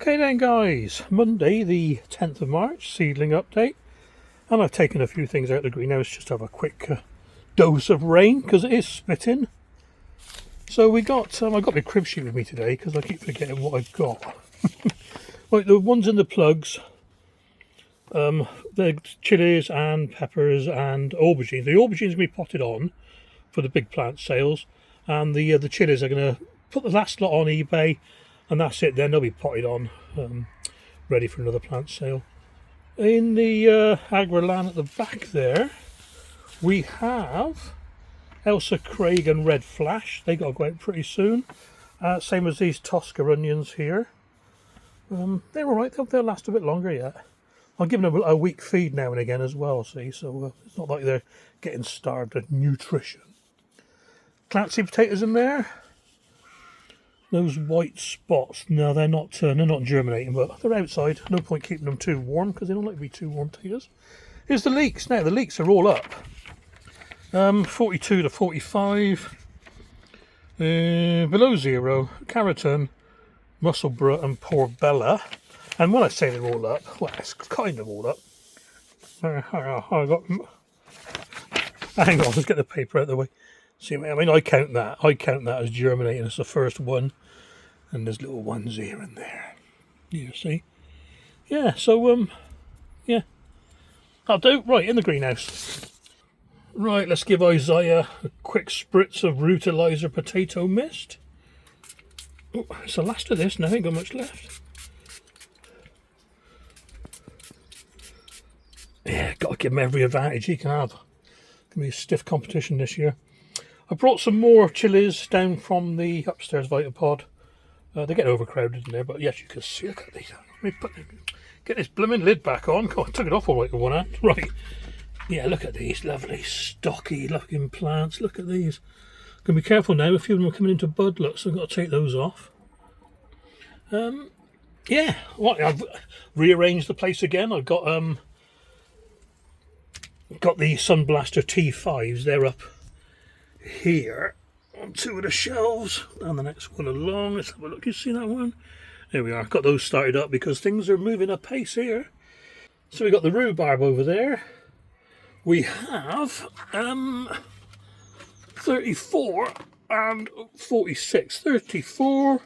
Okay then guys, Monday the 10th of March, seedling update, and I've taken a few things out of the greenhouse just to have a quick dose of rain because it is spitting. So we got, I got my crib sheet with me today because I keep forgetting what I've got. Right, the ones in the plugs, the chilies and peppers and aubergines. The aubergines are going to be potted on for the big plant sales, and the chilies are going to put the last lot on eBay, and that's it. Then they'll be potted on, ready for another plant sale. In the agri-land at the back there, we have Elsa Craig and Red Flash. They got to go out pretty soon. Same as these Tosca onions here. They're all right. They'll last a bit longer yet. I'll give them a week feed now and again as well. See, so it's not like they're getting starved of nutrition. Clancy potatoes in there. Those white spots, no, they're not germinating, but they're outside. No point keeping them too warm because they don't like to be too warm potatoes. Here's the leeks. Now the leeks are all up. 42 to 45. Below zero, Carroton, Musselburgh and Porbella. And when I say they're all up, well, it's kind of all up. Hang on, let's get the paper out of the way. See, I mean, I count that as germinating. It's the first one. And there's little ones here and there. You see? Yeah, so, yeah. I'll do. Right, in the greenhouse. Right, let's give Isaiah a quick spritz of Rutilizer Potato Mist. Oh, it's the last of this now, ain't got much left. Yeah, got to give him every advantage he can have. Gonna be a stiff competition this year. I brought some more chilies down from the upstairs Vitopod. They're getting overcrowded in there, but yes, you can see. Look at these. Let me get this blooming lid back on. God, I took it off all right with one hand. Right. Yeah, look at these lovely, stocky looking plants. Look at these. Gonna be careful now. A few of them are coming into bud. Look, so I've got to take those off. Yeah. What? I've rearranged the place again. I've got the Sunblaster T5s. They're up here on two of the shelves, and the next one along. Let's have a look. You see that one? There we are. Got those started up because things are moving apace here. So we got the rhubarb over there. We have 34 and 46. 34,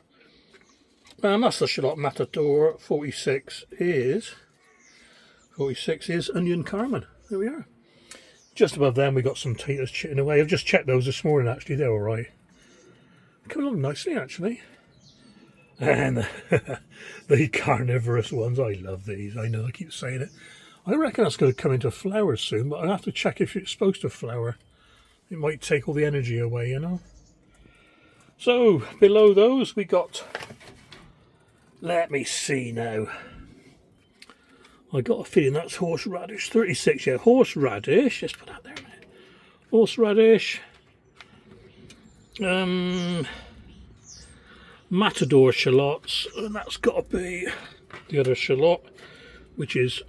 and that's the shallot matador. 46 is onion carmine. There we are. Just above them we got some taters chitting away. I've just checked those this morning actually, they're alright. Coming along nicely actually. And the carnivorous ones, I love these, I know I keep saying it. I reckon that's going to come into flowers soon, but I'll have to check if it's supposed to flower. It might take all the energy away, you know. So, below those we got, let me see now. I got a feeling that's horseradish. 36, yeah, horseradish. Let's put that there a minute. Horseradish. Matador shallots, and that's got to be the other shallot, which is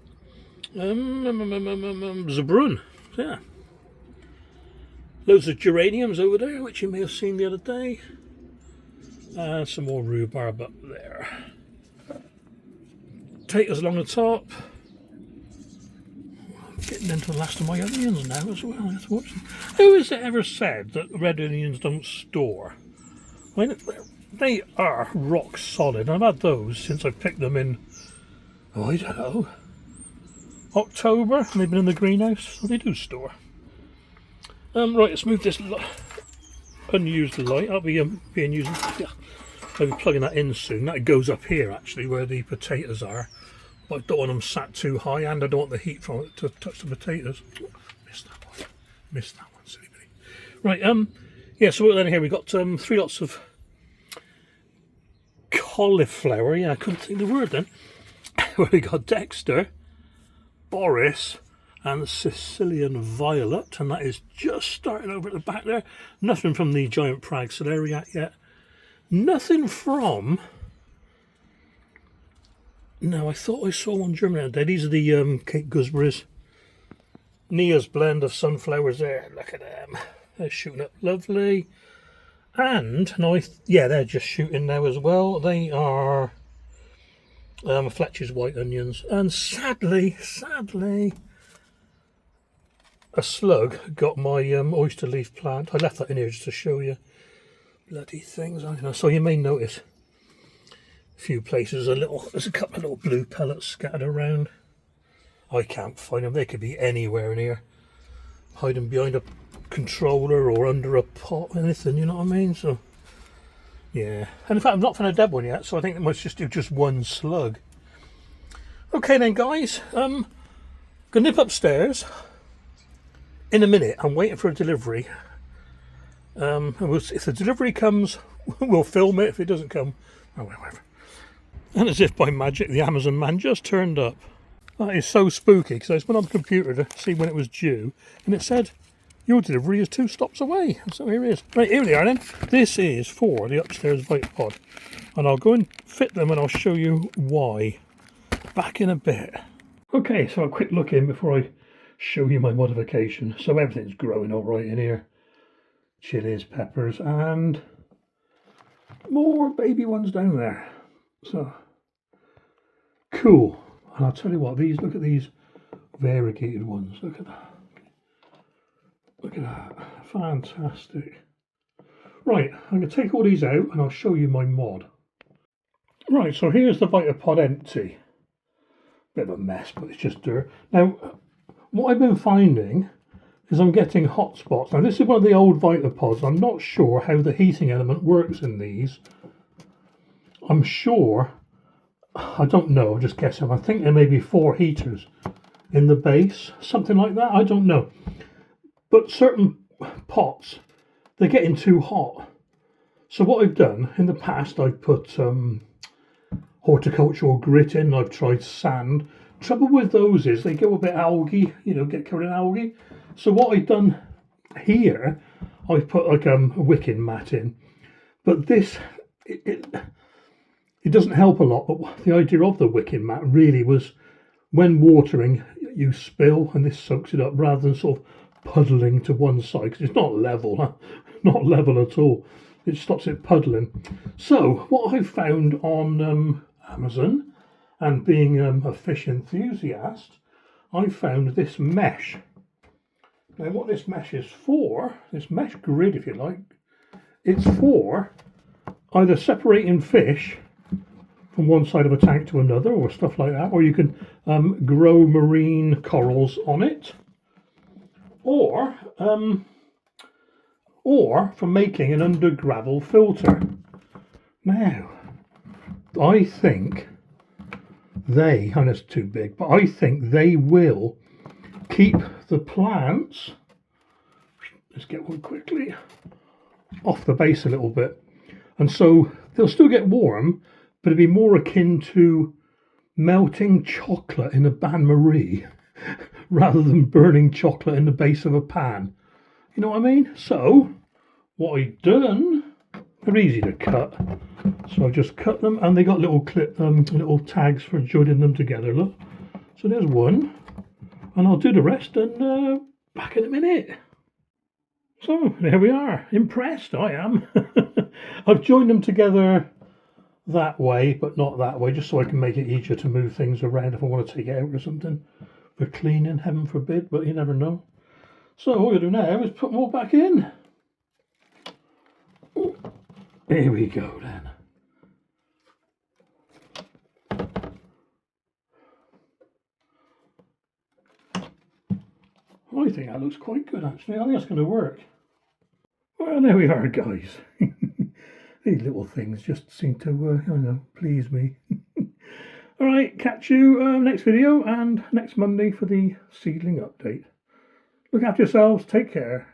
Zabrun. Yeah. Loads of geraniums over there, which you may have seen the other day. And some more rhubarb up there. Potatoes along the top. Getting into the last of my onions now as well. Who has ever said that red onions don't store? I mean, they are rock solid. I've had those since I picked them in, oh, I don't know, October. They've been in the greenhouse, so they do store. Right, let's move this unused light. I'll be being used. Yeah, I'll be plugging that in soon. That goes up here actually, where the potatoes are. But I don't want them sat too high, and I don't want the heat from it to touch the potatoes. Oh, missed that one, silly bitty. Right, yeah. So then here we got 3 lots of cauliflower. Yeah, I couldn't think of the word then. Where we got Dexter, Boris, and Sicilian Violet, and that is just starting over at the back there. Nothing from the giant Prague celeriac yet. Nothing from. No, I thought I saw one germinate there. These are the Cape gooseberries. Nia's blend of sunflowers there. Look at them. They're shooting up lovely. And, no, yeah, they're just shooting now as well. They are Fletcher's white onions, and sadly, a slug got my oyster leaf plant. I left that in here just to show you. Bloody things, I know. So you may notice a few places there's a couple of little blue pellets scattered around. I can't find them. They could be anywhere in here. Hiding behind a controller or under a pot, anything, you know what I mean? So, yeah. And in fact, I've not found a dead one yet, so I think it must just do just one slug. Okay then, guys. Gonna nip upstairs in a minute. I'm waiting for a delivery. If the delivery comes, we'll film it. If it doesn't come, oh, whatever. And as if by magic, the Amazon man just turned up. That is so spooky, because I just went on the computer to see when it was due, and it said, your delivery is 2 stops away. So here it is. Right, here we are then. This is for the upstairs Vitopod. And I'll go and fit them and I'll show you why. Back in a bit. Okay, so a quick look in before I show you my modification. So everything's growing all right in here. Chilies, peppers, and more baby ones down there. So, cool. And I'll tell you what, look at these variegated ones. Look at that. Look at that. Fantastic. Right, I'm going to take all these out and I'll show you my mod. Right, so here's the Vitopod empty. Bit of a mess, but it's just dirt. Now, what I've been finding is I'm getting hot spots. Now, this is one of the old Vitopods. I'm not sure how the heating element works in these. I'm sure, I don't know, I'm just guessing. I think there may be 4 heaters in the base, something like that. I don't know. But certain pots, they're getting too hot. So what I've done in the past, I've put horticultural grit in, I've tried sand. Trouble with those is they get a bit algae, get covered in algae. So what I've done here, I've put like a wicking mat in. But this, it doesn't help a lot. But the idea of the wicking mat really was when watering, you spill and this soaks it up rather than sort of puddling to one side, because it's not level, not level at all. It stops it puddling. So what I found on Amazon, and being a fish enthusiast, I found this mesh. Now what this mesh is for, this mesh grid if you like, it's for either separating fish from one side of a tank to another or stuff like that, or you can grow marine corals on it, or for making an under gravel filter. Now, I think and it's too big, but I think they will keep the plants, let's get one quickly, off the base a little bit. And so they'll still get warm, but it'll be more akin to melting chocolate in a bain-marie rather than burning chocolate in the base of a pan. You know what I mean? So what I've done, they're easy to cut. So I've just cut them, and they got little little tags for joining them together. Look. So there's one, and I'll do the rest and back in a minute. So there we are. Impressed I am. I've joined them together that way, but not that way, just so I can make it easier to move things around if I want to take it out or something for cleaning, heaven forbid, but you never know. So all you do now is put them all back in. Here we go then. I think that looks quite good actually. I think that's going to work. Well, there we are, guys. These little things just seem to, please me. All right, catch you next video and next Monday for the seedling update. Look after yourselves. Take care.